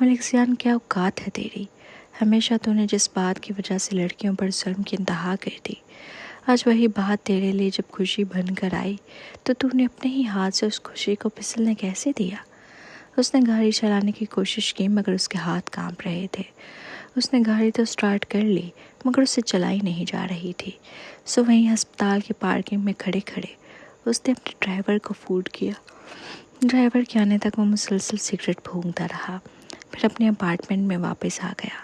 ملک زیان کیا اوقات ہے تیری، ہمیشہ تو نے جس بات کی وجہ سے لڑکیوں پر ظلم کی انتہا کر دی، آج وہی بات تیرے لیے جب خوشی بن کر آئی تو نے اپنے ہی ہاتھ سے اس خوشی کو پھسلنے کیسے دیا؟ اس نے گاڑی چلانے کی کوشش کی مگر اس کے ہاتھ کانپ رہے تھے۔ اس نے گاڑی تو سٹارٹ کر لی مگر اس سے چلائی نہیں جا رہی تھی۔ سو وہیں ہسپتال کی پارکنگ میں کھڑے کھڑے اس نے اپنے ڈرائیور کو فون کیا۔ ڈرائیور کے آنے تک وہ مسلسل سگریٹ پھونکتا رہا، پھر اپنے اپارٹمنٹ میں واپس آ گیا۔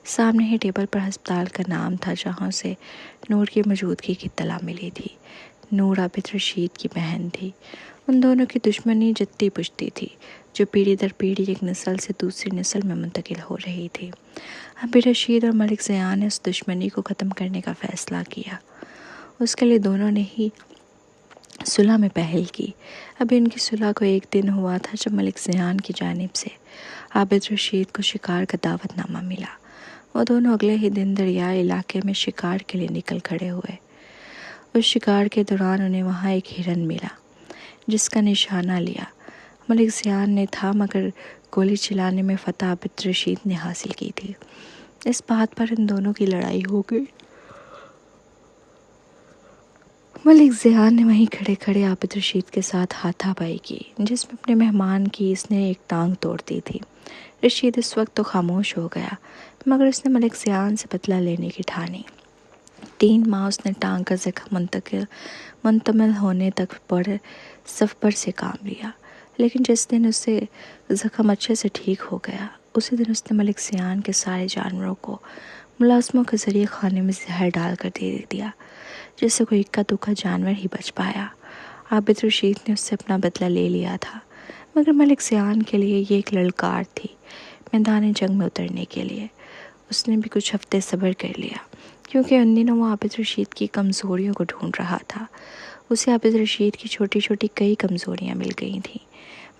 سامنے ہی ٹیبل پر ہسپتال کا نام تھا جہاں سے نور کی موجودگی کی اطلاع ملی تھی۔ نور عابد رشید کی بہن تھی۔ ان دونوں کی دشمنی جدی پشتی تھی جو پیڑھی در پیڑھی ایک نسل سے دوسری نسل میں منتقل ہو رہی تھی۔ عابد رشید اور ملک زیان نے اس دشمنی کو ختم کرنے کا فیصلہ کیا۔ اس کے لیے دونوں نے ہی صلح میں پہل کی۔ ابھی ان کی صلح کو ایک دن ہوا تھا جب ملک زیان کی جانب سے عابد رشید کو شکار کا دعوت نامہ ملا۔ وہ دونوں اگلے ہی دن دریائے علاقے میں شکار کے لیے نکل کھڑے ہوئے۔ اس شکار کے دوران انہیں وہاں ایک ہرن ملا جس کا نشانہ لیا۔ ملک زیان نے تھا مگر گولی چلانے میں فتح عابد رشید نے حاصل کی تھی۔ اس بات پر ان دونوں کی لڑائی ہو گئی۔ ملک زیان نے وہیں کھڑے کھڑے عابد رشید کے ساتھ ہاتھا پائی کی جس میں اپنے مہمان کی اس نے ایک ٹانگ توڑ دی تھی۔ رشید اس وقت تو خاموش ہو گیا مگر اس نے ملک زیان سے بدلہ لینے کی ٹھانی۔ 3 ماہ اس نے ٹانگ کا زخم منتمل ہونے تک بڑے صبر سے کام لیا، لیکن جس دن اسے زخم اچھے سے ٹھیک ہو گیا اسی دن اس نے ملک زیان کے سارے جانوروں کو ملازموں کے ذریعے کھانے میں زہر ڈال کر دے دیا جس سے کوئی اکا دکا جانور ہی بچ پایا۔ عابد رشید نے اس سے اپنا بدلہ لے لیا تھا مگر ملک زیان کے لیے یہ ایک للکار تھی میدان جنگ میں اترنے کے لیے۔ اس نے بھی کچھ ہفتے صبر کر لیا کیونکہ ان دنوں وہ عابد رشید کی کمزوریوں کو ڈھونڈ رہا تھا۔ اسے عابد رشید کی چھوٹی چھوٹی کئی کمزوریاں مل گئی تھیں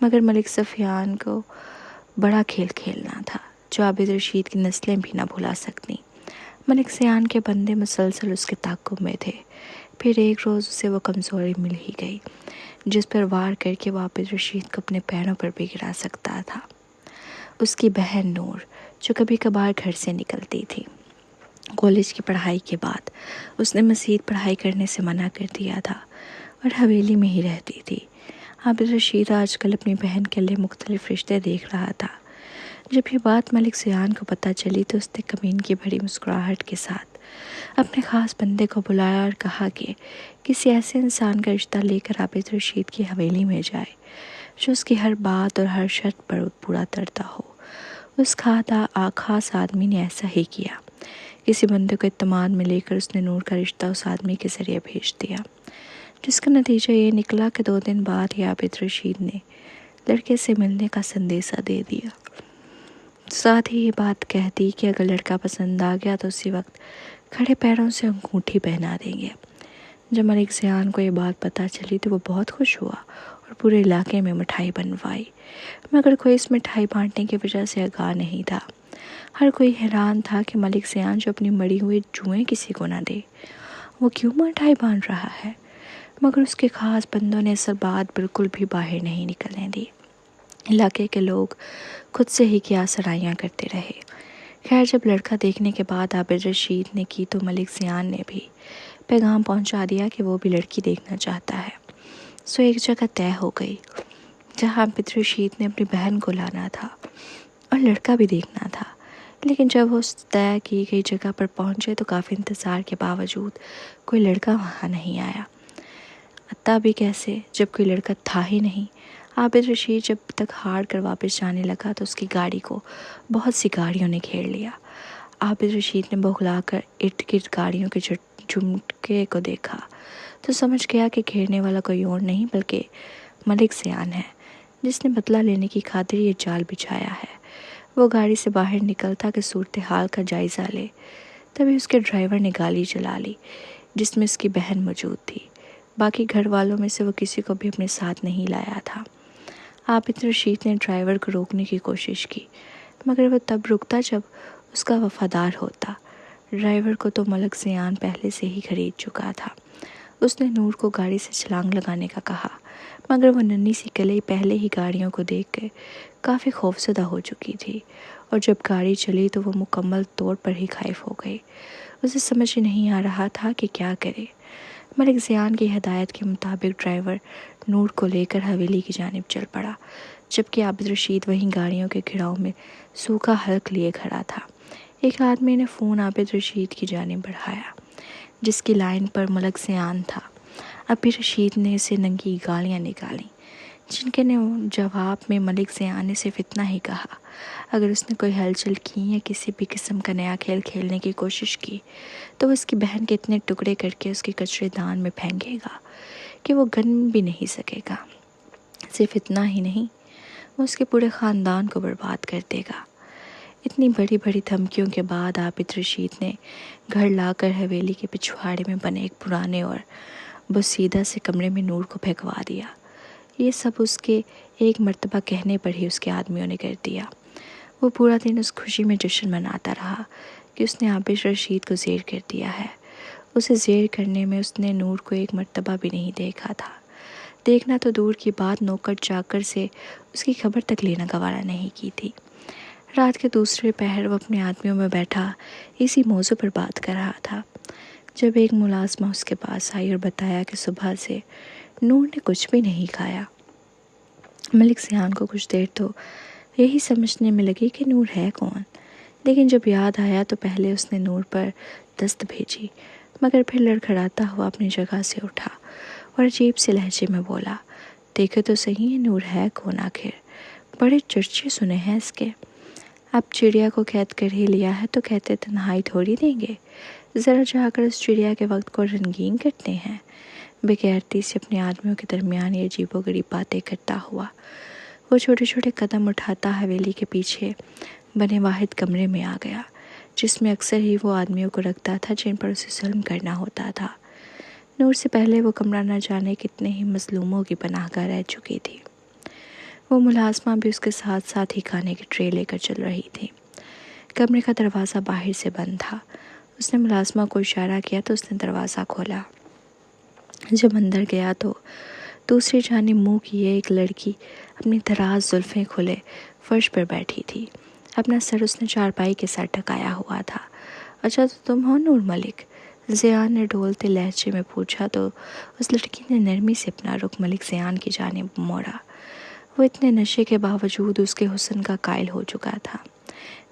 مگر ملک سفیان کو بڑا کھیل کھیلنا تھا جو عابد رشید کی نسلیں بھی نہ بھلا سکتیں۔ ملک زیان کے بندے مسلسل اس کے تعاقب میں تھے۔ پھر ایک روز اسے وہ کمزوری مل ہی گئی جس پر وار کر کے وہ عابد رشید کو اپنے پیروں پر بھی گرا سکتا تھا۔ اس کی بہن نور جو کبھی کبھار گھر سے نکلتی تھی۔ کالج کی پڑھائی کے بعد اس نے مزید پڑھائی کرنے سے منع کر دیا تھا اور حویلی میں ہی رہتی تھی۔ عابد رشید آج کل اپنی بہن کے لیے مختلف رشتے دیکھ رہا تھا۔ جب یہ بات ملک زیان کو پتہ چلی تو اس نے کمین کی بھری مسکراہٹ کے ساتھ اپنے خاص بندے کو بلایا اور کہا کہ کسی ایسے انسان کا رشتہ لے کر عابد رشید کی حویلی میں جائے جو اس کی ہر بات اور ہر شرط پر پورا اترتا ہو۔ اس خاص آدمی نے ایسا ہی کیا۔ کسی بندے کو اعتماد میں لے کر اس نے نور کا رشتہ اس آدمی کے ذریعے بھیج دیا جس کا نتیجہ یہ نکلا کہ 2 دن بعد ہی عابد رشید نے لڑکے سے ملنے کا سندیسہ دے دیا۔ ساتھ ہی یہ بات کہہ دی کہ اگر لڑکا پسند آ گیا تو اسی وقت کھڑے پیروں سے انگوٹھی پہنا دیں گے۔ جب ملک زیان کو یہ بات پتہ چلی تو وہ بہت خوش ہوا اور پورے علاقے میں مٹھائی بنوائی مگر کوئی اس مٹھائی بانٹنے کی وجہ سے آگاہ نہیں تھا۔ ہر کوئی حیران تھا کہ ملک زیان جو اپنی مڑی ہوئی جوئیں کسی کو نہ دے وہ کیوں مٹھائی بانٹ رہا ہے، مگر اس کے خاص بندوں نے اصل بات بالکل بھی باہر نہیں نکلنے دی۔ علاقے کے لوگ خود سے ہی کیا سرائیاں کرتے رہے۔ خیر جب لڑکا دیکھنے کے بعد عابد رشید نے کی تو ملک زیان نے بھی پیغام پہنچا دیا کہ وہ بھی لڑکی دیکھنا چاہتا ہے۔ سو ایک جگہ طے ہو گئی جہاں عابد رشید نے اپنی بہن کو لانا تھا اور لڑکا بھی دیکھنا تھا، لیکن جب وہ اس طے کی گئی جگہ پر پہنچے تو کافی انتظار کے باوجود کوئی لڑکا وہاں نہیں آیا۔ آتا بھی کیسے جب کوئی لڑکا تھا ہی نہیں۔ عابد رشید جب تک ہار کر واپس جانے لگا تو اس کی گاڑی کو بہت سی گاڑیوں نے گھیر لیا۔ عابد رشید نے بغلا کر ارد گرد گاڑیوں کے جھمکے کو دیکھا تو سمجھ گیا کہ گھیرنے والا کوئی اور نہیں بلکہ ملک زیان ہے جس نے بدلہ لینے کی خاطر یہ جال بچھایا ہے۔ وہ گاڑی سے باہر نکلتا کہ صورتحال کا جائزہ لے، تبھی اس کے ڈرائیور نے گاڑی چلا لی جس میں اس کی بہن موجود تھی۔ باقی گھر والوں میں سے وہ کسی کو بھی اپنے ساتھ نہیں لایا تھا۔ عابد رشید نے ڈرائیور کو روکنے کی کوشش کی مگر وہ تب رکتا جب اس کا وفادار ہوتا۔ ڈرائیور کو تو ملک زیان پہلے سے ہی خرید چکا تھا۔ اس نے نور کو گاڑی سے چھلانگ لگانے کا کہا، مگر وہ ننھی سی کلی پہلے ہی گاڑیوں کو دیکھ کر کافی خوفزدہ ہو چکی تھی، اور جب گاڑی چلی تو وہ مکمل طور پر ہی خائف ہو گئی۔ اسے سمجھ نہیں آ رہا تھا کہ کیا کرے۔ ملک زیان کی ہدایت کے مطابق ڈرائیور نور کو لے کر حویلی کی جانب چل پڑا، جبکہ عابد رشید وہیں گاڑیوں کے گھراؤ میں سوکھا حلق لیے کھڑا تھا۔ ایک آدمی نے فون عابد رشید کی جانب بڑھایا، جس کی لائن پر ملک زیان تھا۔ ابھی رشید نے اسے ننگی گالیاں نکالیں، جن کے جواب میں ملک زیان نے صرف اتنا ہی کہا، اگر اس نے کوئی ہلچل کی یا کسی بھی قسم کا نیا کھیل کھیلنے کی کوشش کی تو وہ اس کی بہن کے اتنے ٹکڑے کر کے اس کے کچرے دان میں پھینکے گا کہ وہ گن بھی نہیں سکے گا۔ صرف اتنا ہی نہیں، وہ اس کے پورے خاندان کو برباد کر دے گا۔ اتنی بڑی بڑی دھمکیوں کے بعد عابد رشید نے گھر لا کر حویلی کے پچھواڑے میں بنے ایک پرانے اور بوسیدہ سے کمرے میں نور کو پھینکوا دیا۔ یہ سب اس کے ایک مرتبہ کہنے پر ہی اس کے آدمیوں نے کر دیا۔ وہ پورا دن اس خوشی میں جشن مناتا رہا کہ اس نے عابد رشید کو زیر کر دیا ہے۔ اسے زیر کرنے میں اس نے نور کو ایک مرتبہ بھی نہیں دیکھا تھا۔ دیکھنا تو دور کی بات، نوکر چاکر سے اس کی خبر تک لینا گوارا نہیں کی تھی۔ رات کے دوسرے پہر وہ اپنے آدمیوں میں بیٹھا اسی موضوع پر بات کر رہا تھا، جب ایک ملازمہ اس کے پاس آئی اور بتایا کہ صبح سے نور نے کچھ بھی نہیں کھایا۔ ملک زیان کو کچھ دیر تو یہی سمجھنے میں لگی کہ نور ہے کون، لیکن جب یاد آیا تو پہلے اس نے نور پر دست بھیجی، مگر پھر لڑکھڑاتا ہوا اپنی جگہ سے اٹھا اور عجیب سے لہجے میں بولا، دیکھو تو صحیح یہ نور ہے کون آخر، بڑے چرچے سنے ہیں اس کے۔ اب چڑیا کو قید کر ہی لیا ہے تو کہتے تنہائی تھوڑی دیں گے، ذرا جا کر اس چڑیا کے وقت کو رنگین کرتے ہیں۔ بغیرتی سے اپنے آدمیوں کے درمیان یہ عجیب و غریب باتیں کرتا ہوا وہ چھوٹے چھوٹے قدم اٹھاتا حویلی کے پیچھے بنے واحد کمرے میں آ گیا، جس میں اکثر ہی وہ آدمیوں کو رکھتا تھا جن پر اسے ظلم کرنا ہوتا تھا۔ نور سے پہلے وہ کمرہ نہ جانے کتنے ہی مظلوموں کی پناہ گاہ رہ چکی تھی۔ وہ ملازمہ بھی اس کے ساتھ ساتھ ہی کھانے کی ٹرے لے کر چل رہی تھی۔ کمرے کا دروازہ باہر سے بند تھا۔ اس نے ملازمہ کو اشارہ کیا تو اس نے دروازہ کھولا۔ جب اندر گیا تو دوسری جانب منہ کیے ایک لڑکی اپنی دراز زلفیں کھلے فرش پر بیٹھی تھی۔ اپنا سر اس نے چارپائی کے ساتھ ٹکایا ہوا تھا۔ اچھا تو تم ہو نور ملک؟ زیان نے ڈھولتے لہجے میں پوچھا تو اس لڑکی نے نرمی سے اپنا رخ ملک زیان کی جانب موڑا۔ وہ اتنے نشے کے باوجود اس کے حسن کا قائل ہو چکا تھا۔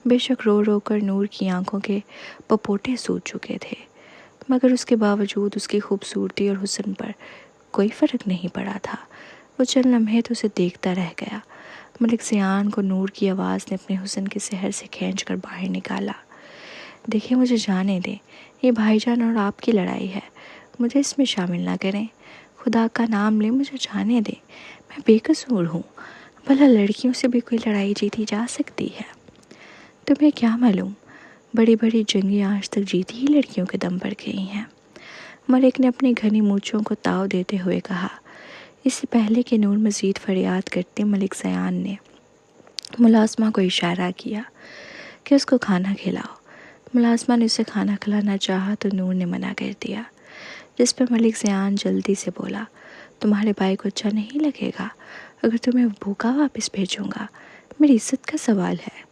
بے شک رو رو کر نور کی آنکھوں کے پپوٹے سوج چکے تھے، مگر اس کے باوجود اس کی خوبصورتی اور حسن پر کوئی فرق نہیں پڑا تھا۔ وہ چند لمحے تو اسے دیکھتا رہ گیا۔ ملک زیان کو نور کی آواز نے اپنے حسن کے سحر سے کھینچ کر باہر نکالا۔ دیکھیں مجھے جانے دیں، یہ بھائی جان اور آپ کی لڑائی ہے، مجھے اس میں شامل نہ کریں۔ خدا کا نام لیں، مجھے جانے دیں، میں بے قصور ہوں۔ بھلا لڑکیوں سے بھی کوئی لڑائی جیتی جا سکتی ہے؟ تمہیں کیا معلوم، بڑی بڑی جنگیں آج تک جیتی ہی لڑکیوں کے دم پر گئی ہیں۔ ملک نے اپنی گھنی مونچھوں کو تاؤ دیتے ہوئے کہا۔ اس سے پہلے کہ نور مزید فریاد کرتے، ملک زیان نے ملازمہ کو اشارہ کیا کہ اس کو کھانا کھلاؤ۔ ملازمہ نے اسے کھانا کھلانا چاہا تو نور نے منع کر دیا، جس پر ملک زیان جلدی سے بولا، تمہارے بھائی کو اچھا نہیں لگے گا اگر تمہیں بھوکا واپس بھیجوں گا، میری عزت کا سوال ہے۔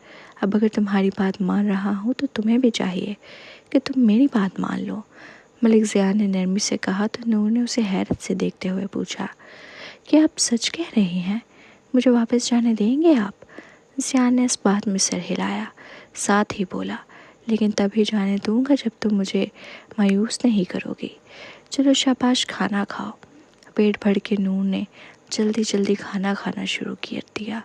اب اگر تمہاری بات مان رہا ہوں تو تمہیں بھی چاہیے کہ تم میری بات مان لو۔ ملک زیان نے نرمی سے کہا تو نور نے اسے حیرت سے دیکھتے ہوئے پوچھا، کیا آپ سچ کہہ رہے ہیں؟ مجھے واپس جانے دیں گے آپ؟ زیان نے اس بات میں سر ہلایا، ساتھ ہی بولا، لیکن تبھی جانے دوں گا جب تم مجھے مایوس نہیں کرو گی۔ چلو شاباش، کھانا کھاؤ۔ پیٹ بھر کے نور نے جلدی جلدی کھانا کھانا شروع کر دیا۔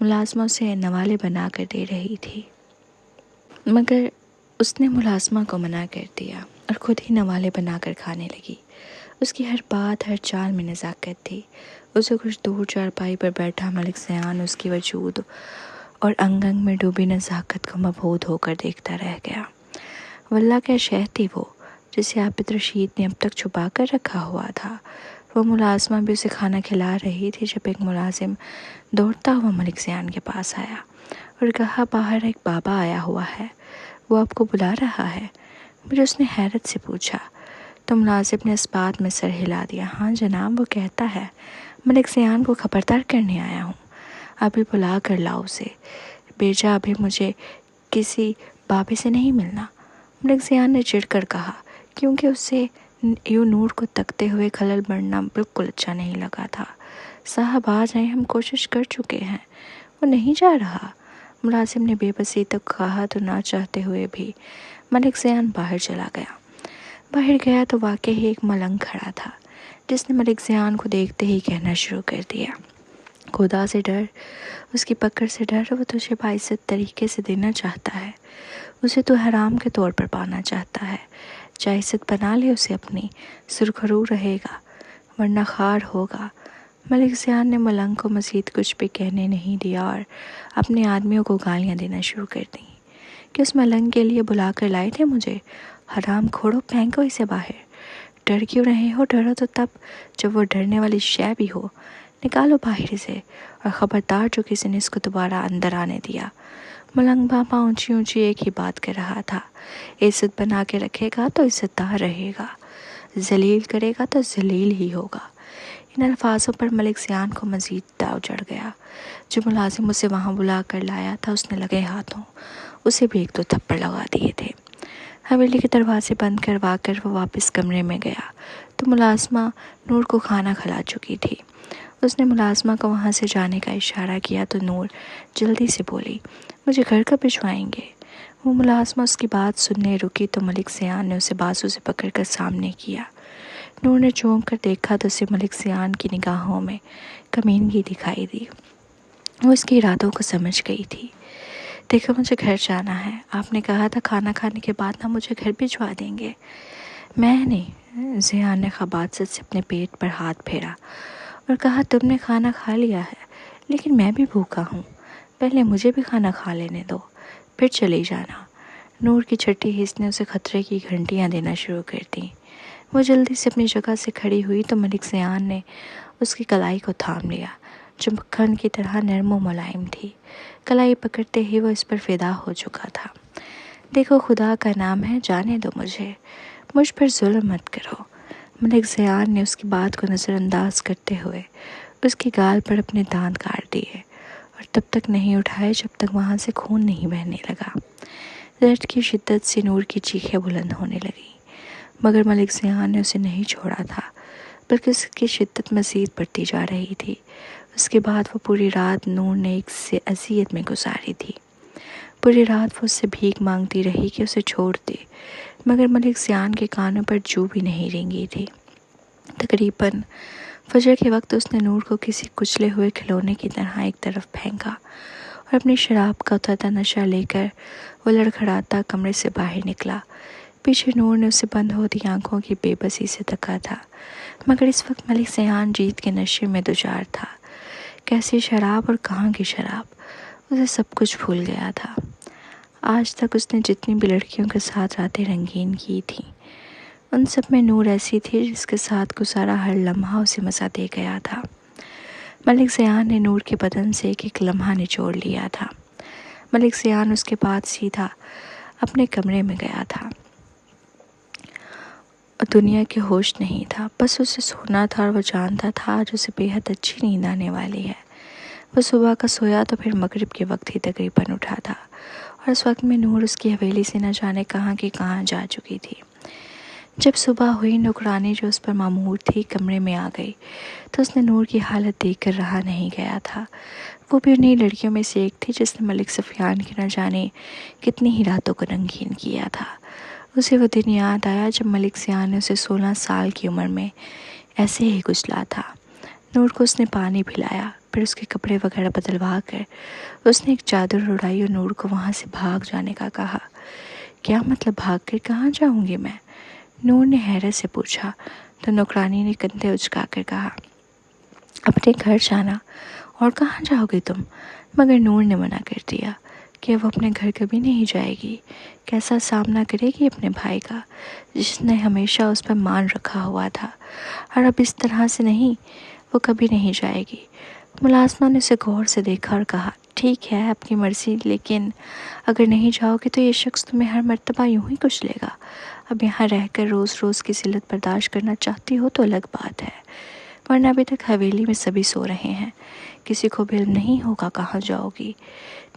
ملازمہ اسے نوالے بنا کر دے رہی تھی، مگر اس نے ملازمہ کو منع کر دیا اور خود ہی نوالے بنا کر کھانے لگی۔ اس کی ہر بات، ہر چال میں نزاکت تھی۔ اسے کچھ دور چارپائی پر بیٹھا ملک زیان اس کی وجود اور انگ انگ میں ڈوبی نزاکت کو مبہوت ہو کر دیکھتا رہ گیا۔ واللہ کیا شے تھی وہ، جسے عابد رشید نے اب تک چھپا کر رکھا ہوا تھا۔ وہ ملازمہ بھی اسے کھانا کھلا رہی تھی جب ایک ملازم دوڑتا ہوا ملک زیان کے پاس آیا اور کہا، باہر ایک بابا آیا ہوا ہے، وہ آپ کو بلا رہا ہے۔ مجھے اس نے حیرت سے پوچھا، تو ملازم نے اس بات میں سر ہلا دیا۔ ہاں جناب، وہ کہتا ہے ملک زیان کو خبردار کرنے آیا ہوں، ابھی بلا کر لاؤ اسے، بیجا ابھی مجھے کسی بابے سے نہیں ملنا۔ ملک زیان نے چڑھ کر کہا، کیونکہ اسے یوں نور کو تکتے ہوئے خلل بڑھنا بالکل اچھا نہیں لگا تھا۔ صاحب آ جائیں، ہم کوشش کر چکے ہیں، وہ نہیں جا رہا۔ ملازم نے بے بسی تک کہا تو نہ چاہتے ہوئے بھی ملک زیان باہر چلا گیا۔ باہر گیا تو واقعی ایک ملنگ کھڑا تھا، جس نے ملک زیان کو دیکھتے ہی کہنا شروع کر دیا، خدا سے ڈر، اس کی پکڑ سے ڈر، وہ تجھے باعزت طریقے سے دینا چاہتا ہے، اسے تو حرام کے طور پر پانا چاہتا ہے، چاہے عزت بنا لے اسے اپنی، سرخرو رہے گا ورنہ خار ہوگا۔ ملک زیان نے ملنگ کو مزید کچھ بھی کہنے نہیں دیا اور اپنے آدمیوں کو گالیاں دینا شروع کر دیں کہ اس ملنگ کے لیے بلا کر لائے تھے مجھے، حرام کھوڑو، پھینکو اسے باہر، ڈر کیوں رہے ہو؟ ڈرو تو تب جب وہ ڈرنے والی شے بھی ہو، نکالو باہر اسے، اور خبردار جو کسی نے اس کو دوبارہ اندر آنے دیا۔ ملنگ بابا اونچی اونچی ایک ہی بات کر رہا تھا، عزت بنا کے رکھے گا تو عزت دار رہے گا، ذلیل کرے گا تو ذلیل ہی ہوگا۔ ان الفاظوں پر ملک زیان کو مزید تاؤ چڑھ گیا۔ جو ملازم اسے وہاں بلا کر لایا تھا، اس نے لگے ہاتھوں اسے بھی ایک دو تھپڑ لگا دیے تھے۔ حویلی کے دروازے بند کروا کر وہ واپس کمرے میں گیا تو ملازمہ نور کو کھانا کھلا چکی تھی۔ اس نے ملازمہ کو وہاں سے جانے کا اشارہ کیا تو نور جلدی سے بولی، مجھے گھر کب بھجوائیں گے؟ وہ ملازمہ اس کی بات سننے رکی تو ملک زیان نے اسے بازو سے پکڑ کر سامنے کیا۔ نور نے چونک کر دیکھا تو اسے ملک زیان کی نگاہوں میں کمینگی دکھائی دی۔ وہ اس کے ارادوں کو سمجھ گئی تھی۔ دیکھو، مجھے گھر جانا ہے، آپ نے کہا تھا کھانا کھانے کے بعد نہ مجھے گھر بھجوا دیں گے۔ میں نہیں، زیان نے خباثت سے اپنے پیٹ پر ہاتھ پھیرا اور کہا، تم نے کھانا کھا لیا ہے، لیکن میں بھی بھوکا ہوں، پہلے مجھے بھی کھانا کھا لینے دو، پھر چلی جانا۔ نور کی چھٹی حس نے اسے خطرے کی گھنٹیاں دینا شروع کر دیں۔ وہ جلدی سے اپنی جگہ سے کھڑی ہوئی تو ملک زیان نے اس کی کلائی کو تھام لیا، جو مکھن کی طرح نرم و ملائم تھی۔ کلائی پکڑتے ہی وہ اس پر فدا ہو چکا تھا۔ دیکھو، خدا کا نام ہے، جانے دو مجھے، مجھ پر ظلم مت کرو۔ ملک زیان نے اس کی بات کو نظر انداز کرتے ہوئے اس کی گال پر اپنے دانت کاٹ دیے اور تب تک نہیں اٹھائے جب تک وہاں سے خون نہیں بہنے لگا۔ درد کی شدت سے نور کی چیخیں بلند ہونے لگیں، مگر ملک زیان نے اسے نہیں چھوڑا تھا، بلکہ اس کی شدت مزید بڑھتی جا رہی تھی۔ اس کے بعد وہ پوری رات نور نے ایک سے اذیت میں گزاری تھی۔ پوری رات وہ اس سے بھیک مانگتی رہی کہ اسے چھوڑ دے، مگر ملک زیان کے کانوں پر جو بھی نہیں رینگی تھی۔ تقریباً فجر کے وقت اس نے نور کو کسی کچلے ہوئے کھلونے کی طرح ایک طرف پھینکا اور اپنی شراب کا اترتا نشہ لے کر وہ لڑکھڑاتا کمرے سے باہر نکلا۔ پیچھے نور نے اسے بند ہوتی آنکھوں کی بے بسی سے تکا تھا، مگر اس وقت ملک زیان جیت کے نشے میں دوچار تھا۔ کیسی شراب اور کہاں کی شراب، اسے سب کچھ بھول گیا تھا۔ آج تک اس نے جتنی بھی لڑکیوں کے ساتھ راتیں رنگین کی تھیں، ان سب میں نور ایسی تھی جس کے ساتھ گزارا ہر لمحہ اسے مزہ دے گیا تھا۔ ملک زیان نے نور کے بدن سے ایک ایک لمحہ نچوڑ لیا تھا۔ ملک زیان اس کے بعد سیدھا اپنے کمرے میں گیا تھا اور دنیا کے ہوش نہیں تھا، بس اسے سونا تھا اور وہ جانتا تھا آج اسے بے حد اچھی نیند آنے والی ہے۔ وہ صبح کا سویا تو پھر مغرب کے وقت ہی تقریباً اٹھا تھا، اور اس وقت میں نور اس کی حویلی سے نہ جانے کہاں کی کہاں جا چکی تھی۔ جب صبح ہوئی، نوکرانی جو اس پر مامور تھی کمرے میں آ گئی تو اس نے نور کی حالت دیکھ کر رہا نہیں گیا تھا۔ وہ بھی انہی لڑکیوں میں سے ایک تھی جس نے ملک سفیان کی نہ جانے کتنی ہی راتوں کو رنگین کیا تھا۔ اسے وہ دن یاد آیا جب ملک زیان نے اسے 16 سال کی عمر میں ایسے ہی کچلا تھا۔ نور کو اس نے پانی پلایا، پھر اس کے کپڑے وغیرہ بدلوا کر اس نے ایک چادر اڑائی اور نور کو وہاں سے بھاگ جانے کا کہا۔ کیا مطلب بھاگ کر کہاں جاؤں گی میں؟ نور نے حیرت سے پوچھا تو نوکرانی نے کندھے اچکا کر کہا، اپنے گھر جانا، اور کہاں جاؤ گے تم؟ مگر نور نے منع کر دیا کہ وہ اپنے گھر کبھی نہیں جائے گی۔ کیسا سامنا کرے گی اپنے بھائی کا جس نے ہمیشہ اس پر مان رکھا ہوا تھا، اور اب اس طرح سے نہیں، وہ کبھی نہیں جائے گی۔ ملازمہ نے اسے غور سے دیکھا اور کہا، ٹھیک ہے آپ کی مرضی، لیکن اگر نہیں جاؤ گے تو یہ شخص تمہیں ہر مرتبہ یوں ہی کچلے گا۔ اب یہاں رہ کر روز روز کی ذلت برداشت کرنا چاہتی ہو تو الگ بات ہے، ورنہ ابھی تک حویلی میں سبھی سو رہے ہیں، کسی کو بھی علم نہیں ہوگا کہاں جاؤ گی۔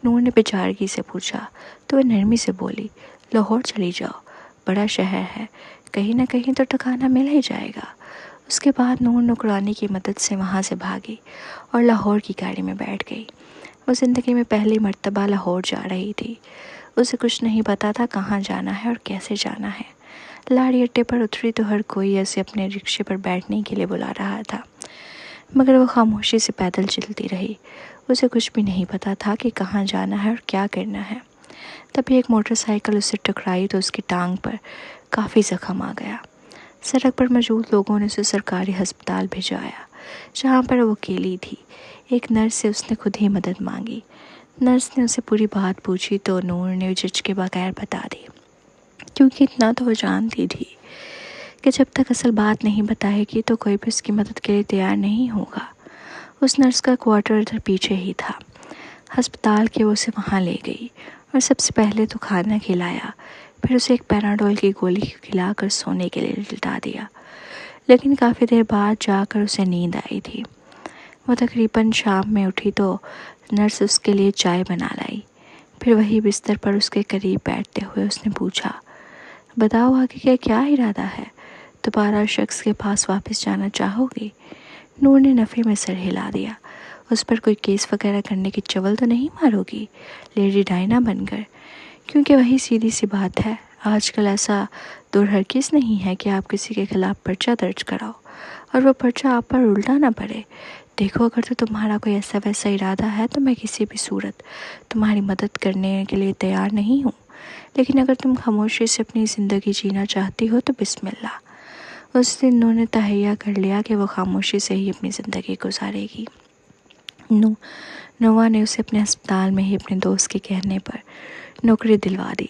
نور نے بیچارگی سے پوچھا تو وہ نرمی سے بولی، لاہور چلی جاؤ، بڑا شہر ہے، کہیں نہ کہیں تو ٹھکانہ مل ہی جائے گا۔ اس کے بعد نور نوکرانی کی مدد سے وہاں سے بھاگی اور لاہور کی گاڑی میں بیٹھ گئی۔ وہ زندگی میں پہلی مرتبہ لاہور جا رہی تھی۔ اسے کچھ نہیں پتا تھا کہاں جانا ہے اور کیسے جانا ہے۔ لاڑی اڈے پر اتری تو ہر کوئی اسے اپنے رکشے پر بیٹھنے کے لیے بلا رہا تھا، مگر وہ خاموشی سے پیدل چلتی رہی۔ اسے کچھ بھی نہیں پتا تھا کہ کہاں جانا ہے اور کیا کرنا ہے۔ تبھی ایک موٹر سائیکل اسے ٹکرائی تو اس کی ٹانگ پر کافی زخم آ گیا۔ سڑک پر موجود لوگوں نے اسے سرکاری ہسپتال بھجوایا، جہاں پر وہ اکیلی تھی۔ ایک نرس سے اس نے خود ہی مدد مانگی۔ نرس نے اسے پوری بات پوچھی تو نور نے جھجک کے بغیر بتا دی، کیونکہ اتنا تو وہ جانتی تھی کہ جب تک اصل بات نہیں بتائے گی تو کوئی بھی اس کی مدد کے لیے تیار نہیں ہوگا۔ اس نرس کا کوارٹر ادھر پیچھے ہی تھا۔ ہسپتال کے وہ اسے وہاں لے گئی اور سب سے پہلے تو کھانا کھلایا، پھر اسے ایک پیراڈول کی گولی کھلا کر سونے کے لیے لٹا دیا۔ لیکن کافی دیر بعد جا کر اسے نیند آئی تھی۔ وہ تقریباً شام میں اٹھی تو نرس اس کے لیے چائے بنا لائی۔ پھر وہی بستر پر اس کے قریب بیٹھتے ہوئے اس نے پوچھا، بتاؤ آگے کا کیا ارادہ ہے؟ دوبارہ شخص کے پاس واپس جانا چاہو گی؟ نور نے نفی میں سر ہلا دیا۔ اس پر کوئی کیس وغیرہ کرنے کی چول تو نہیں مارو گی لیڈی ڈائنا بن کر؟ کیونکہ وہی سیدھی سی بات ہے، آج کل ایسا دور ہرگز نہیں ہے کہ آپ کسی کے خلاف پرچہ درج کراؤ اور وہ پرچہ آپ پر الٹا نہ پڑے۔ دیکھو اگر تو تمہارا کوئی ایسا ویسا ارادہ ہے تو میں کسی بھی صورت تمہاری مدد کرنے کے لیے تیار نہیں ہوں، لیکن اگر تم خاموشی سے اپنی زندگی جینا چاہتی ہو تو بسم اللہ۔ اس دن انہوں نے تہیہ کر لیا کہ وہ خاموشی سے ہی اپنی زندگی گزارے گی۔ نوا نے اسے اپنے ہسپتال میں ہی اپنے دوست کے کہنے پر نوکری دلوا دی،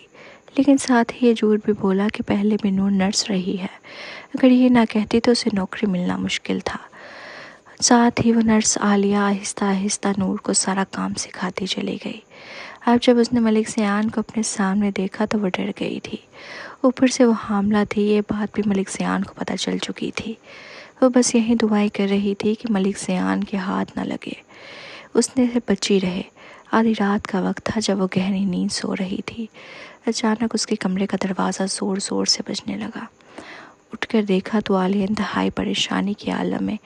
لیکن ساتھ ہی یہ جھوٹ بھی بولا کہ پہلے بھی نور نرس رہی ہے، اگر یہ نہ کہتی تو اسے نوکری ملنا مشکل تھا۔ ساتھ ہی وہ نرس عالیہ آہستہ آہستہ نور کو سارا کام سکھاتی چلی گئی۔ اب جب اس نے ملک زیان کو اپنے سامنے دیکھا تو وہ ڈر گئی تھی۔ اوپر سے وہ حاملہ تھی، یہ بات بھی ملک زیان کو پتہ چل چکی تھی۔ وہ بس یہی دعائیں کر رہی تھی کہ ملک زیان کے ہاتھ نہ لگے، اس نے سے بچی رہے۔ آدھی رات کا وقت تھا جب وہ گہری نیند سو رہی تھی۔ اچانک اس کے کمرے کا دروازہ زور زور سے بجنے لگا۔ اٹھ کر دیکھا تو عالیہ انتہائی پریشانی کے عالم میں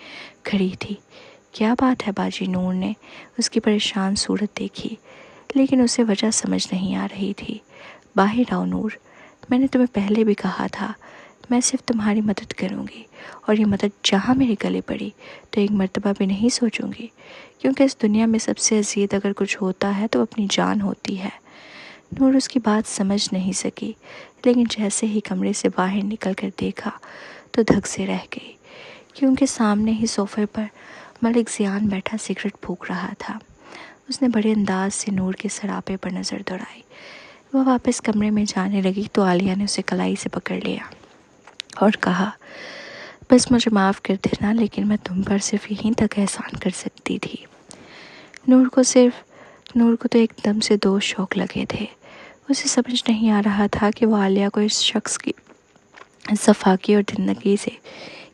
کھڑی تھی۔ کیا بات ہے باجی؟ نور نے اس کی پریشان صورت دیکھی، لیکن اسے وجہ سمجھ نہیں آ رہی تھی۔ باہر آؤ نور، میں نے تمہیں پہلے بھی کہا تھا میں صرف تمہاری مدد کروں گی، اور یہ مدد جہاں میرے گلے پڑی تو ایک مرتبہ بھی نہیں سوچوں گی، کیونکہ اس دنیا میں سب سے عزیز اگر کچھ ہوتا ہے تو اپنی جان ہوتی ہے۔ نور اس کی بات سمجھ نہیں سکی، لیکن جیسے ہی کمرے سے باہر نکل کر دیکھا تو دھک سے رہ گئی، کیونکہ سامنے ہی صوفے پر ملک زیان بیٹھا سگریٹ پھونک رہا تھا۔ اس نے بڑے انداز سے نور کے سراپے پر نظر دوڑائی۔ وہ واپس کمرے میں جانے لگی تو عالیہ نے اسے کلائی سے پکڑ لیا اور کہا، بس مجھے معاف کر دینا، لیکن میں تم پر صرف یہیں تک احسان کر سکتی تھی۔ نور کو تو ایک دم سے دو شوق لگے تھے۔ اسے سمجھ نہیں آ رہا تھا کہ وہ عالیہ کو اس شخص کی صفاقی اور زندگی سے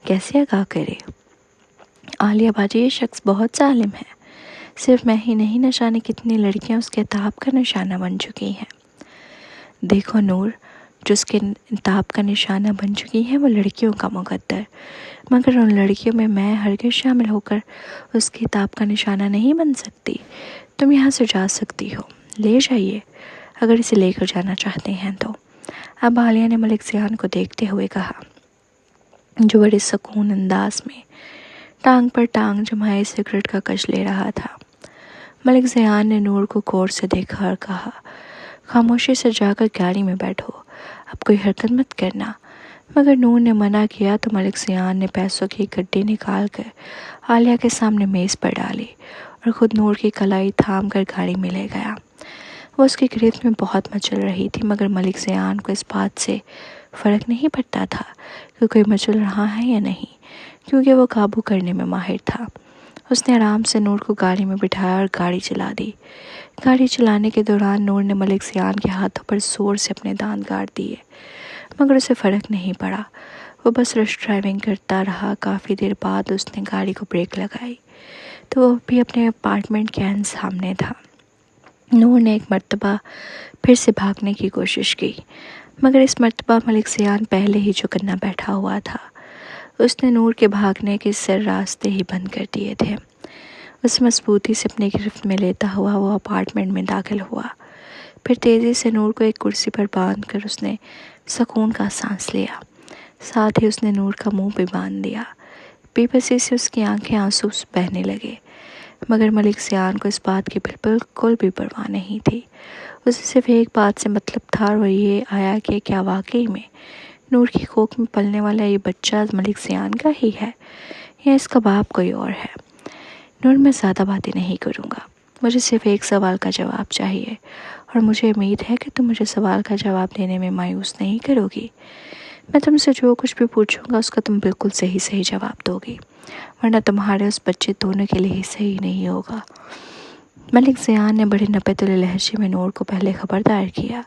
کیسے آگاہ کرے۔ عالیہ باجی، یہ شخص بہت ظالم ہے، صرف میں ہی نہیں، نہ جانے کتنی لڑکیاں اس کے عتاب کا نشانہ بن چکی ہیں۔ دیکھو نور، جو اس کے عتاب کا نشانہ بن چکی ہیں وہ لڑکیوں کا مقدر، مگر ان لڑکیوں میں میں ہرگز شامل ہو کر اس کے عتاب کا نشانہ نہیں بن سکتی۔ تم یہاں سے جا سکتی ہو، لے جائیے اگر اسے لے کر جانا چاہتے ہیں تو۔ اب عالیہ نے ملک زیان کو دیکھتے ہوئے کہا، جو بڑے سکون انداز میں ٹانگ پر ٹانگ جمائے سگریٹ کا کش لے رہا تھا۔ ملک زیان نے نور کو غور سے دیکھا اور کہا، خاموشی سے جا کر گاڑی میں بیٹھو، اب کوئی حرکت مت کرنا۔ مگر نور نے منع کیا تو ملک زیان نے پیسوں کی گڈی نکال کر عالیہ کے سامنے میز پر ڈالی اور خود نور کی کلائی تھام کر گاڑی میں لے گیا۔ وہ اس کی گرفت میں بہت مچل رہی تھی، مگر ملک زیان کو اس بات سے فرق نہیں پڑتا تھا کہ کوئی مچل رہا ہے یا نہیں، کیونکہ وہ قابو کرنے میں ماہر تھا۔ اس نے آرام سے نور کو گاڑی میں بٹھایا اور گاڑی چلا دی۔ گاڑی چلانے کے دوران نور نے ملک زیان کے ہاتھوں پر زور سے اپنے دانت کاٹ دیے، مگر اسے فرق نہیں پڑا۔ وہ بس رش ڈرائیونگ کرتا رہا۔ کافی دیر بعد اس نے گاڑی کو بریک لگائی تو وہ بھی اپنے اپارٹمنٹ کے سامنے تھا۔ نور نے ایک مرتبہ پھر سے بھاگنے کی کوشش کی، مگر اس مرتبہ ملک زیان پہلے ہی چوکنا بیٹھا ہوا تھا۔ اس نے نور کے بھاگنے کے سر راستے ہی بند کر دیے تھے۔ اسے مضبوطی سے اپنی گرفت میں لیتا ہوا وہ اپارٹمنٹ میں داخل ہوا۔ پھر تیزی سے نور کو ایک کرسی پر باندھ کر اس نے سکون کا سانس لیا۔ ساتھ ہی اس نے نور کا منہ بھی باندھ دیا۔ بے بسی سے اس کی آنکھیں آنسو بہنے لگے، مگر ملک زیان کو اس بات کی بالکل بھی پرواہ نہیں تھی۔ اسے صرف ایک بات سے مطلب تھا اور وہ یہ آیا کہ کیا واقعی میں نور کی کوکھ میں پلنے والا یہ بچہ ملک زیان کا ہی ہے یا اس کا باپ کوئی اور ہے۔ نور، میں زیادہ باتیں نہیں کروں گا، مجھے صرف ایک سوال کا جواب چاہیے، اور مجھے امید ہے کہ تم مجھے سوال کا جواب دینے میں مایوس نہیں کرو گی۔ میں تم سے جو کچھ بھی پوچھوں گا اس کا تم بالکل صحیح جواب دو گی، ورنہ تمہارے اس بچے دونوں کے لیے ہی صحیح نہیں ہوگا۔ ملک زیان نے بڑے نپے تلے لہجے میں نور کو پہلے خبردار کیا،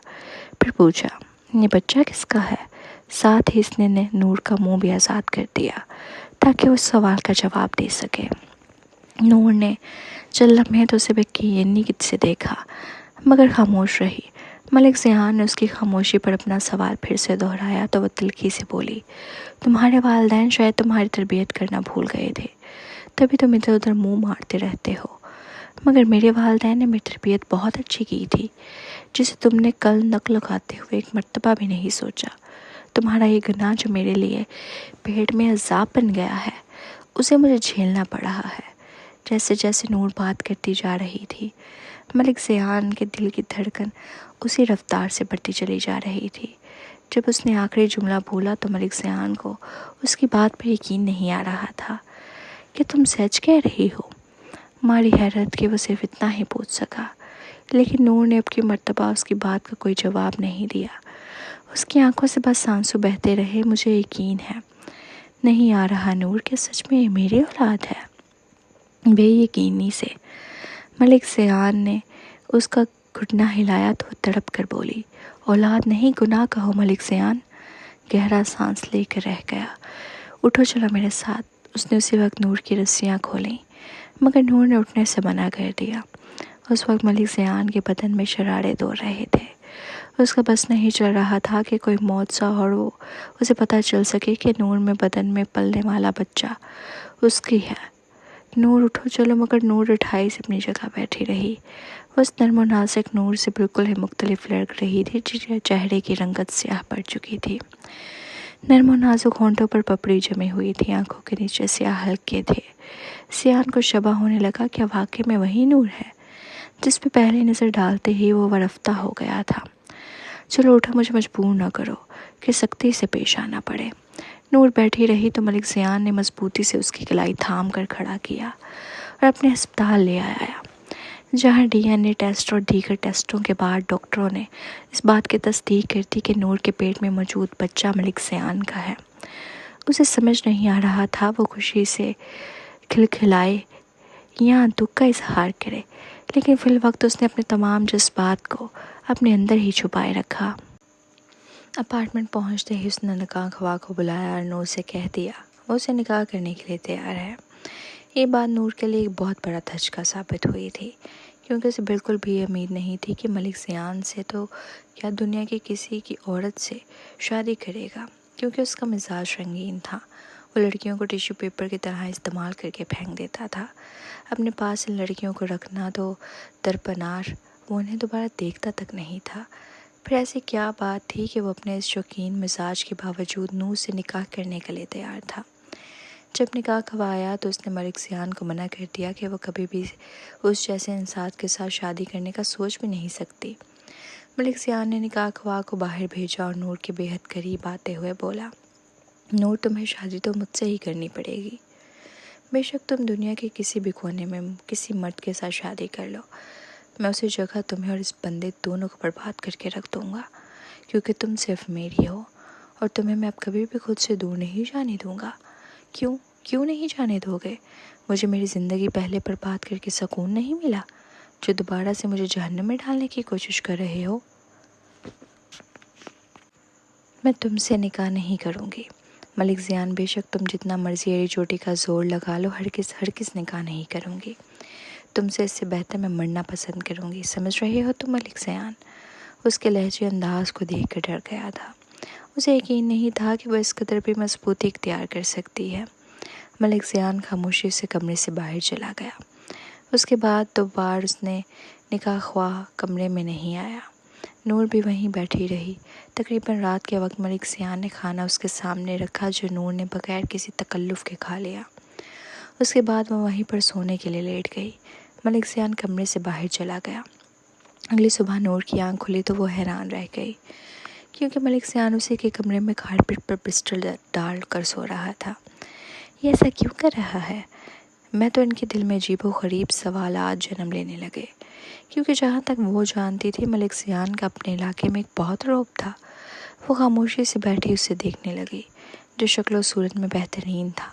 پھر پوچھا، یہ بچہ کس کا ہے؟ ساتھ ہی اس نے نور کا منہ بھی آزاد کر دیا تاکہ وہ اس سوال کا جواب دے سکے۔ نور نے چند لمحے تو اسے بے یقینی سے دیکھا، مگر خاموش رہی۔ ملک زیان نے اس کی خاموشی پر اپنا سوال پھر سے دہرایا تو وہ تلخی سے بولی، تمہارے والدین شاید تمہاری تربیت کرنا بھول گئے تھے، تبھی تم ادھر ادھر منہ مارتے رہتے ہو، مگر میرے والدین نے میری تربیت بہت اچھی کی تھی، جسے تم نے کل نک لگاتے ہوئے ایک مرتبہ بھی نہیں سوچا۔ تمہارا یہ گناہ جو میرے لیے پیٹ میں عذاب بن گیا ہے، اسے مجھے جھیلنا پڑ رہا ہے۔ جیسے جیسے نور بات کرتی جا رہی تھی، ملک زیان کے دل کی دھڑکن اسی رفتار سے بڑھتی چلی جا رہی تھی۔ جب اس نے آخری جملہ بولا تو ملک زیان کو اس کی بات پر یقین نہیں آ رہا تھا۔ کہ تم سچ کہہ رہی ہو؟ ماری حیرت کہ وہ صرف اتنا ہی پوچھ سکا، لیکن نور نے اب کی مرتبہ اس کی بات کا کوئی جواب نہیں دیا۔ اس کی آنکھوں سے بس آنسو بہتے رہے۔ مجھے یقین ہے نہیں آ رہا نور کہ سچ میں یہ میری اولاد ہے۔ بے یقینی سے ملک زیان نے اس کا گھٹنا ہلایا تو وہ تڑپ کر بولی، اولاد نہیں گناہ کہو ملک زیان۔ گہرا سانس لے کر رہ گیا۔ اٹھو چلو میرے ساتھ۔ اس نے اسی وقت نور کی رسیاں کھولیں، مگر نور نے اٹھنے سے منع کر دیا۔ اس وقت ملک زیان کے بدن میں شرارے دوڑ رہے تھے۔ اس کا بس نہیں چل رہا تھا کہ کوئی موت سا اور وہ اسے پتہ چل سکے کہ نور میں بدن میں پلنے والا بچہ اس کی ہے۔ نور اٹھو چلو، مگر نور اٹھائی سے اپنی جگہ بیٹھی رہی۔ وہ اس نرم و نازک نور سے بالکل ہی مختلف لگ رہی تھی جس کے چہرے کی رنگت سیاہ پڑ چکی تھی۔ نرم و نازک ہونٹوں پر پپڑی جمی ہوئی تھی، آنکھوں کے نیچے سیاہ حلقے تھے۔ زیان کو شبہ ہونے لگا کہ واقعی میں وہی نور ہے جس پہ پہلی نظر ڈالتے ہی وہ ورفتہ ہو گیا تھا۔ چلو اٹھو، مجھے مجبور نہ کرو کہ سختی سے پیش آنا پڑے۔ نور بیٹھی رہی تو ملک زیان نے مضبوطی سے اس کی کلائی تھام کر کھڑا کیا اور اپنے ہسپتال لے آیا، جہاں ڈی این اے ٹیسٹ اور دیگر ٹیسٹوں کے بعد ڈاکٹروں نے اس بات کی تصدیق کر دی کہ نور کے پیٹ میں موجود بچہ ملک زیان کا ہے۔ اسے سمجھ نہیں آ رہا تھا وہ خوشی سے کھلکھلائے یا دکھ کا اظہار کرے، لیکن فی الوقت اس نے اپنے تمام جذبات کو اپنے اندر ہی چھپائے رکھا۔ اپارٹمنٹ پہنچتے ہی اس نے نکاح خواہ کو بلایا اور نور سے کہہ دیا وہ اسے نکاح کرنے کے لیے تیار ہے۔ یہ بات نور کے لیے ایک بہت بڑا دھچکا ثابت ہوئی تھی، کیونکہ اسے بالکل بھی امید نہیں تھی کہ ملک زیان سے تو کیا دنیا کی کسی کی عورت سے شادی کرے گا، کیونکہ اس کا مزاج رنگین تھا۔ وہ لڑکیوں کو ٹیشو پیپر کی طرح استعمال کر کے پھینک دیتا تھا۔ اپنے پاس ان لڑکیوں کو رکھنا تو درپنار، وہ انہیں دوبارہ دیکھتا تک نہیں تھا۔ پھر ایسی کیا بات تھی کہ وہ اپنے اس شوقین مزاج کے باوجود نور سے نکاح کرنے کے لیے تیار تھا۔ جب نکاح خواہ آیا تو اس نے ملک زیان کو منع کر دیا کہ وہ کبھی بھی اس جیسے انسان کے ساتھ شادی کرنے کا سوچ بھی نہیں سکتی۔ ملک زیان نے نکاح خواہ کو باہر بھیجا اور نور کے بے حد قریب آتے ہوئے بولا، نور تمہیں شادی تو مجھ سے ہی کرنی پڑے گی۔ بے شک تم دنیا کے کسی بھی کونے میں کسی مرد کے ساتھ شادی کر لو، میں اسی جگہ تمہیں اور اس بندے دونوں کو برباد کر کے رکھ دوں گا، کیونکہ تم صرف میری ہو اور تمہیں میں اب کبھی بھی خود سے دور نہیں جانے دوں گا۔ کیوں؟ کیوں نہیں جانے دوگے؟ مجھے میری زندگی پہلے برباد کر کے سکون نہیں ملا جو دوبارہ سے مجھے جہنم میں ڈالنے کی کوشش کر رہے ہو؟ میں تم سے نکاح نہیں کروں گی ملک زیان، بے شک تم جتنا مرضی ایڑی چوٹی کا زور لگا لو، ہرگز نکاح نہیں کروں گی۔ تم سے اس سے بہتر میں مرنا پسند کروں گی، سمجھ رہے ہو تم ملک زیان؟ اس کے لہجے انداز کو دیکھ کر ڈر گیا تھا۔ اسے یقین نہیں تھا کہ وہ اس قدر بھی مضبوطی اختیار کر سکتی ہے۔ ملک زیان خاموشی سے کمرے سے باہر چلا گیا۔ اس کے بعد 2 بار اس نے نکاح خواہ کمرے میں نہیں آیا۔ نور بھی وہیں بیٹھی رہی۔ تقریباً رات کے وقت ملک زیان نے کھانا اس کے سامنے رکھا جو نور نے بغیر کسی تکلف کے کھا لیا۔ اس کے بعد وہ وہیں پر سونے کے لیے لیٹ گئی۔ ملک زیان کمرے سے باہر چلا گیا۔ اگلی صبح نور کی آنکھ کھلی تو وہ حیران رہ گئی، کیونکہ ملک زیان اسی کے کمرے میں کارپیٹ پر بستر ڈال کر سو رہا تھا۔ یہ ایسا کیوں کر رہا ہے؟ میں تو ان کے دل میں عجیب و غریب سوالات جنم لینے لگے، کیونکہ جہاں تک وہ جانتی تھی ملک زیان کا اپنے علاقے میں ایک بہت رعب تھا۔ وہ خاموشی سے بیٹھی اسے دیکھنے لگی، جو شکل و صورت میں بہترین تھا،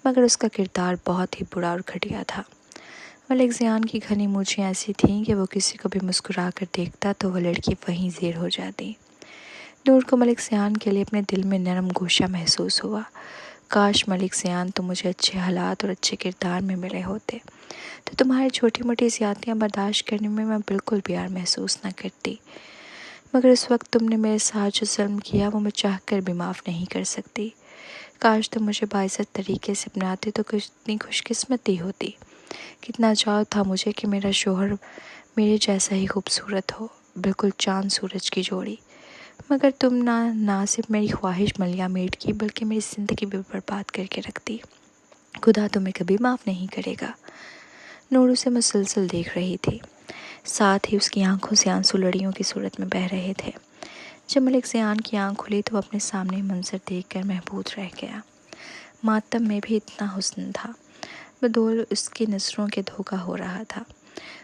مگر اس کا کردار بہت ہی برا اور گھٹیا تھا۔ ملک زیان کی گھنی مونچھیں ایسی تھیں کہ وہ کسی کو بھی مسکرا کر دیکھتا تو وہ لڑکی وہیں زیر ہو جاتی۔ نور کو ملک زیان کے لیے اپنے دل میں نرم گوشہ محسوس ہوا۔ کاش ملک زیان تم مجھے اچھے حالات اور اچھے کردار میں ملے ہوتے تو تمہاری چھوٹی موٹی زیادتیاں برداشت کرنے میں بالکل پیار محسوس نہ کرتی، مگر اس وقت تم نے میرے ساتھ جو ظلم کیا وہ میں چاہ کر بھی معاف نہیں کر سکتی۔ کاش تم مجھے باعزت طریقے سے اپناتے تو کتنی خوش قسمتی ہوتی۔ کتنا چاؤ تھا مجھے کہ میرا شوہر میرے جیسا ہی خوبصورت ہو، بالکل چاند سورج کی جوڑی، مگر تم نہ صرف میری خواہش ملیا میٹ کی بلکہ میری زندگی بھی برباد کر کے رکھ دی۔ خدا تمہیں کبھی معاف نہیں کرے گا۔ نور اسے مسلسل دیکھ رہی تھی، ساتھ ہی اس کی آنکھوں سے آنسو لڑیوں کی صورت میں بہہ رہے تھے۔ جب ملک زیان کی آنکھ کھلی تو وہ اپنے سامنے منظر دیکھ کر محبوط رہ گیا۔ ماتم میں بھی اتنا حسن تھا، بدول اس کی نظروں کے دھوکہ ہو رہا تھا۔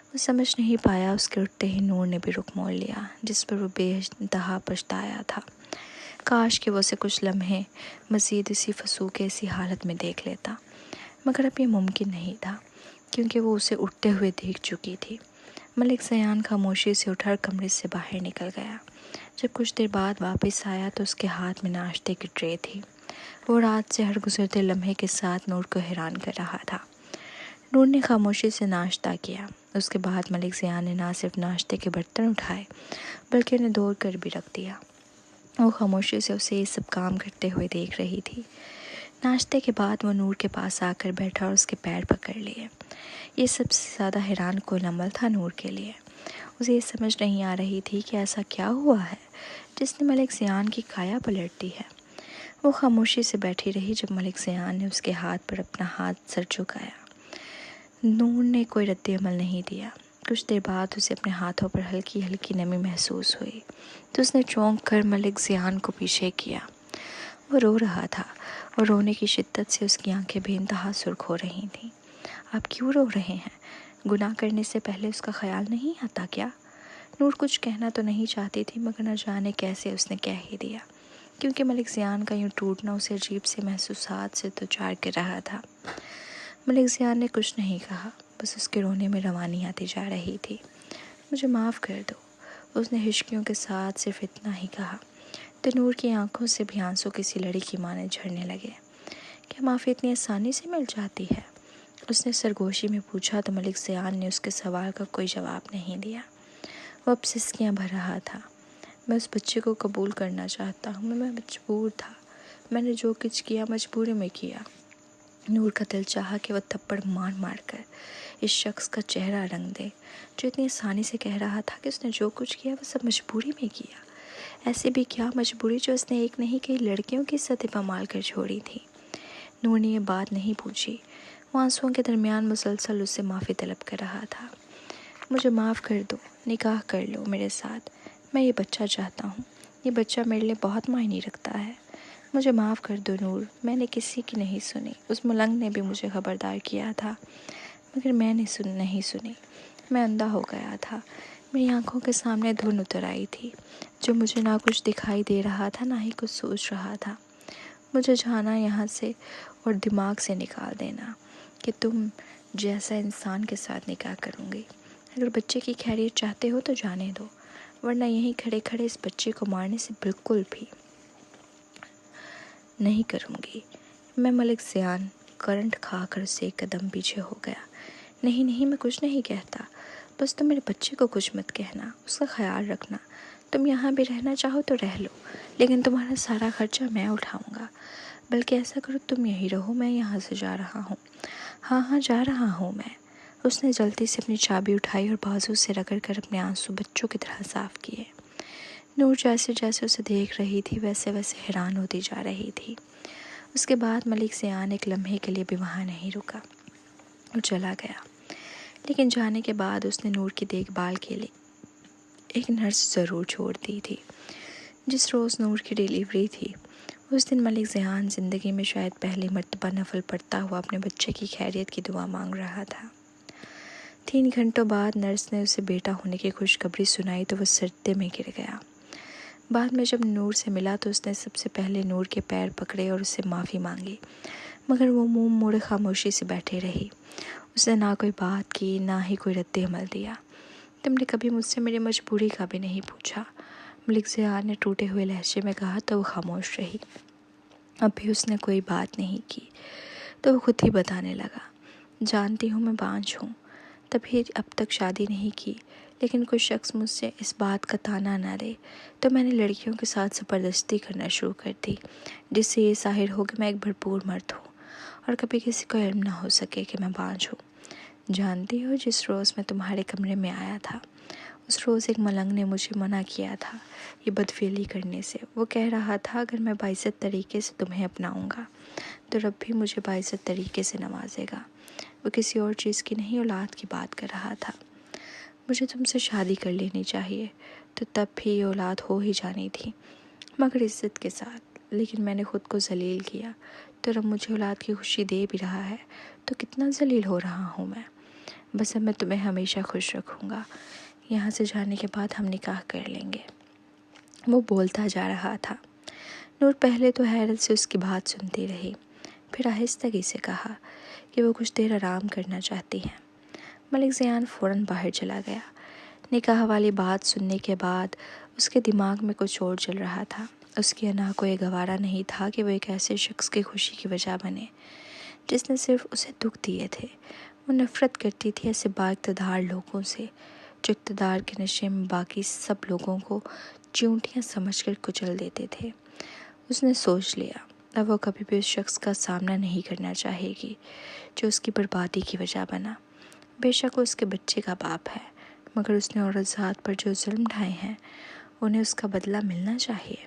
وہ سمجھ نہیں پایا، اس کے اٹھتے ہی نور نے بھی رخ موڑ لیا، جس پر وہ بے انتہا پچھتایا تھا۔ کاش کہ وہ اسے کچھ لمحے مزید اسی فسوقے اسی حالت میں دیکھ لیتا، مگر اب یہ ممکن نہیں تھا، کیونکہ وہ اسے اٹھتے ہوئے دیکھ چکی تھی۔ ملک زیان خاموشی سے اٹھ کر کمرے سے باہر نکل گیا۔ جب کچھ دیر بعد واپس آیا تو اس کے ہاتھ میں ناشتے کی ٹرے تھی۔ وہ رات سے ہر گزرتے لمحے کے ساتھ نور کو حیران کر رہا تھا۔ نور نے خاموشی سے ناشتہ کیا۔ اس کے بعد ملک زیان نے نہ صرف ناشتے کے برتن اٹھائے بلکہ انہیں دھو کر بھی رکھ دیا۔ وہ خاموشی سے اسے یہ سب کام کرتے ہوئے دیکھ رہی تھی۔ ناشتے کے بعد وہ نور کے پاس آ کر بیٹھا اور اس کے پیر پکڑ لیے۔ یہ سب سے زیادہ حیران کن عمل تھا نور کے لیے۔ اسے یہ سمجھ نہیں آ رہی تھی کہ ایسا کیا ہوا ہے جس نے ملک زیان کی کایا پلٹ دی ہے۔ وہ خاموشی سے بیٹھی رہی جب ملک زیان نے اس کے ہاتھ پر اپنا ہاتھ سر جھکایا۔ نور نے کوئی رد عمل نہیں دیا۔ کچھ دیر بعد اسے اپنے ہاتھوں پر ہلکی ہلکی نمی محسوس ہوئی تو اس نے چونک کر ملک زیان کو پیچھے کیا۔ وہ رو رہا تھا اور رونے کی شدت سے اس کی آنکھیں بے انتہا سرخ ہو رہی تھیں۔ آپ کیوں رو رہے ہیں؟ گناہ کرنے سے پہلے اس کا خیال نہیں آتا کیا؟ نور کچھ کہنا تو نہیں چاہتی تھی، مگر نہ جانے کیسے اس نے کہہ ہی دیا، کیونکہ ملک زیان کا یوں ٹوٹنا اسے عجیب سے محسوسات سے دوچار کر رہا تھا۔ ملک زیان نے کچھ نہیں کہا، بس اس کے رونے میں روانی آتی جا رہی تھی۔ مجھے معاف کر دو، اس نے ہچکیوں کے ساتھ صرف اتنا ہی کہا تو نور کی آنکھوں سے بھی آنسو کسی لڑی کی مانند جھرنے لگے۔ کیا معافی اتنی آسانی سے مل جاتی ہے؟ اس نے سرگوشی میں پوچھا تو ملک زیان نے اس کے سوال کا کوئی جواب نہیں دیا۔ وہ اب سسکیاں بھر رہا تھا۔ میں اس بچے کو قبول کرنا چاہتا ہوں، میں مجبور تھا، میں نے جو کچھ کیا مجبوری میں کیا۔ نور کا دل چاہا کہ وہ تھپڑ مار مار کر اس شخص کا چہرہ رنگ دے جو اتنی آسانی سے کہہ رہا تھا کہ اس نے جو کچھ کیا وہ سب مجبوری میں کیا۔ ایسی بھی کیا مجبوری جو اس نے ایک نہیں کئی لڑکیوں کی عزتیں پامال کر چھوڑی تھی۔ نور نے یہ بات نہیں پوچھی، وہ آنسوؤں کے درمیان مسلسل اس سے معافی طلب کر رہا تھا۔ مجھے معاف کر دو، نکاح کر لو میرے ساتھ، میں یہ بچہ چاہتا ہوں، یہ بچہ میرے لیے بہت معنی رکھتا ہے۔ مجھے معاف کر دو نور، میں نے کسی کی نہیں سنی، اس ملنگ نے بھی مجھے خبردار کیا تھا مگر میں نے نہیں سنی، میں اندھا ہو گیا تھا، میری آنکھوں کے سامنے دھن اتر آئی تھی جو مجھے نہ کچھ دکھائی دے رہا تھا نہ ہی کچھ سوچ رہا تھا۔ مجھے جانا یہاں سے اور دماغ سے نکال دینا کہ تم جیسا انسان کے ساتھ نکاح کروں گی۔ اگر بچے کی خیریت چاہتے ہو تو جانے دو، ورنہ یہیں کھڑے کھڑے اس بچے کو مارنے سے بالکل بھی نہیں کروں گی۔ میں ملک زیان کرنٹ کھا کر سے ایک قدم پیچھے ہو گیا۔ نہیں، میں کچھ نہیں کہتا، بس تم میرے بچے کو کچھ مت کہنا، اس کا خیال رکھنا۔ تم یہاں بھی رہنا چاہو تو رہ لو، لیکن تمہارا سارا خرچہ میں اٹھاؤں گا۔ بلکہ ایسا کرو تم یہیں رہو، میں یہاں سے جا رہا ہوں۔ ہاں جا رہا ہوں میں۔ اس نے جلدی سے اپنی چابی اٹھائی اور بازو سے رگڑ کر اپنے آنسو بچوں کی طرح صاف کیے۔ نور جیسے اسے دیکھ رہی تھی ویسے حیران ہوتی جا رہی تھی۔ اس کے بعد ملک زیان ایک لمحے کے لیے بھی وہاں نہیں رکا اور چلا گیا، لیکن جانے کے بعد اس نے نور کی دیکھ بھال کے لیے ایک نرس ضرور چھوڑ دی تھی۔ جس روز نور کی ڈیلیوری تھی اس دن ملک زیان زندگی میں شاید پہلی مرتبہ نفل پڑھتا ہوا اپنے بچے کی خیریت کی دعا مانگ رہا تھا۔ 3 گھنٹوں بعد نرس نے اسے بیٹا ہونے کی خوشخبری سنائی تو وہ سجدے میں گر گیا۔ بعد میں جب نور سے ملا تو اس نے سب سے پہلے نور کے پیر پکڑے اور اس سے معافی مانگی، مگر وہ منہ موڑے خاموشی سے بیٹھے رہی۔ اس نے نہ کوئی بات کی، نہ ہی کوئی رد عمل دیا۔ تم نے کبھی مجھ سے میری مجبوری کا بھی نہیں پوچھا، ملک زیان نے ٹوٹے ہوئے لہجے میں کہا تو وہ خاموش رہی۔ اب بھی اس نے کوئی بات نہیں کی تو وہ خود ہی بتانے لگا، جانتی ہوں میں بانجھ ہوں، تبھی اب تک شادی نہیں کی، لیکن کوئی شخص مجھ سے اس بات کا طعنہ نہ دے تو میں نے لڑکیوں کے ساتھ زبردستی کرنا شروع کر دی، جس سے یہ ظاہر ہو کہ میں ایک بھرپور مرد ہوں اور کبھی کسی کو علم نہ ہو سکے کہ میں بانجھ ہوں۔ جانتی ہو جس روز میں تمہارے کمرے میں آیا تھا اس روز ایک ملنگ نے مجھے منع کیا تھا یہ بدفعلی کرنے سے۔ وہ کہہ رہا تھا اگر میں باعزت طریقے سے تمہیں اپناؤں گا تو رب بھی مجھے باعزت طریقے سے نوازے گا۔ وہ کسی اور چیز کی نہیں اولاد کی بات کر رہا تھا۔ مجھے تم سے شادی کر لینی چاہیے تو تب بھی یہ اولاد ہو ہی جانی تھی، مگر عزت کے ساتھ، لیکن میں نے خود کو ذلیل کیا تو رب مجھے اولاد کی خوشی دے بھی رہا ہے تو کتنا ذلیل ہو رہا ہوں میں۔ بس اب میں تمہیں ہمیشہ خوش رکھوں گا، یہاں سے جانے کے بعد ہم نکاح کر لیں گے۔ وہ بولتا جا رہا تھا۔ نور پہلے تو حیرت سے اس کی بات سنتی رہی، پھر آہستگی سے کہا کہ وہ کچھ دیر آرام کرنا چاہتی ہیں۔ ملک زیان فوراً باہر چلا گیا۔ نکاح والی بات سننے کے بعد اس کے دماغ میں کچھ اور چل رہا تھا۔ اس کی انا کو یہ گوارا نہیں تھا کہ وہ ایک ایسے شخص کی خوشی کی وجہ بنے جس نے صرف اسے دکھ دیے تھے۔ وہ نفرت کرتی تھی ایسے با اقتدار لوگوں سے جو اقتدار کے نشے میں باقی سب لوگوں کو چیونٹیاں سمجھ کر کچل دیتے تھے۔ اس نے سوچ لیا اب وہ کبھی بھی اس شخص کا سامنا نہیں کرنا چاہے گی جو اس کی بربادی کی وجہ بنا۔ بے شک وہ اس کے بچے کا باپ ہے، مگر اس نے عورت ذات پر جو ظلم ڈھائے ہیں انہیں اس کا بدلہ ملنا چاہیے۔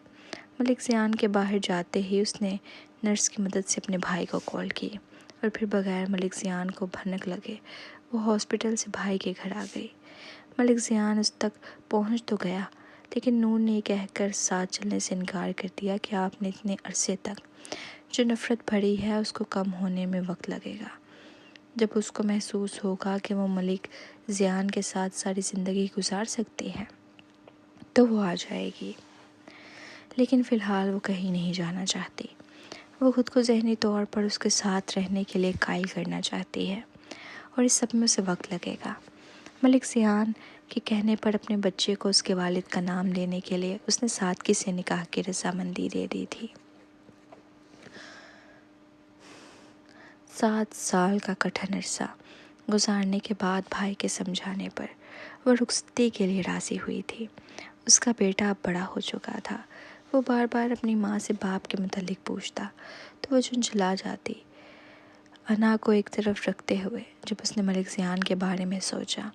ملک زیان کے باہر جاتے ہی اس نے نرس کی مدد سے اپنے بھائی کو کال کی اور پھر بغیر ملک زیان کو بھنک لگے وہ ہاسپٹل سے بھائی کے گھر آ گئی۔ ملک زیان اس تک پہنچ تو گیا، لیکن نور نے یہ کہہ کر ساتھ چلنے سے انکار کر دیا کہ آپ نے اتنے عرصے تک جو نفرت بھری ہے اس کو کم ہونے میں وقت لگے گا۔ جب اس کو محسوس ہوگا کہ وہ ملک زیان کے ساتھ ساری زندگی گزار سکتی ہے تو وہ آ جائے گی، لیکن فی الحال وہ کہیں نہیں جانا چاہتی۔ وہ خود کو ذہنی طور پر اس کے ساتھ رہنے کے لیے قائل کرنا چاہتی ہے اور اس سب میں اسے وقت لگے گا۔ ملک زیان کے کہنے پر اپنے بچے کو اس کے والد کا نام لینے کے لیے اس نے سادگی سے نکاح کی رضامندی دے دی تھی۔ 7 سال کا کٹھن عرصہ گزارنے کے بعد بھائی کے سمجھانے پر وہ رخصتی کے لیے راضی ہوئی تھی۔ اس کا بیٹا اب بڑا ہو چکا تھا۔ وہ بار بار اپنی ماں سے باپ کے متعلق پوچھتا تو وہ جھنجھلا جاتی۔ انا کو ایک طرف رکھتے ہوئے جب اس نے ملک زیان کے بارے میں سوچا،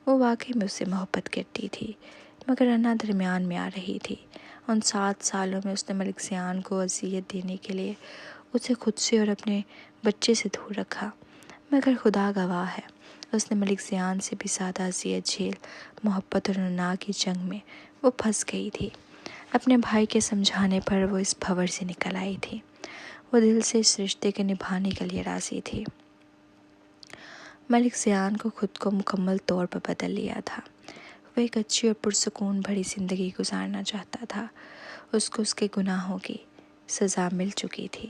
وہ واقعی میں اس سے محبت کرتی تھی، مگر انا درمیان میں آ رہی تھی۔ ان 7 سالوں میں اس نے ملک زیان کو اذیت دینے کے لیے اسے خود سے اور اپنے بچے سے دور رکھا، مگر خدا گواہ ہے اس نے ملک زیان سے بھی زیادہ اذیت جھیل محبت اور انا کی جنگ میں وہ پھنس گئی تھی۔ اپنے بھائی کے سمجھانے پر وہ اس بھنور سے نکل آئی تھی۔ وہ دل سے اس رشتے کے نبھانے کے لیے راضی تھی۔ ملک زیان کو خود کو مکمل طور پر بدل لیا تھا۔ وہ ایک اچھی اور پرسکون بھری زندگی گزارنا چاہتا تھا۔ اس کو اس کے گناہوں کی سزا مل چکی تھی۔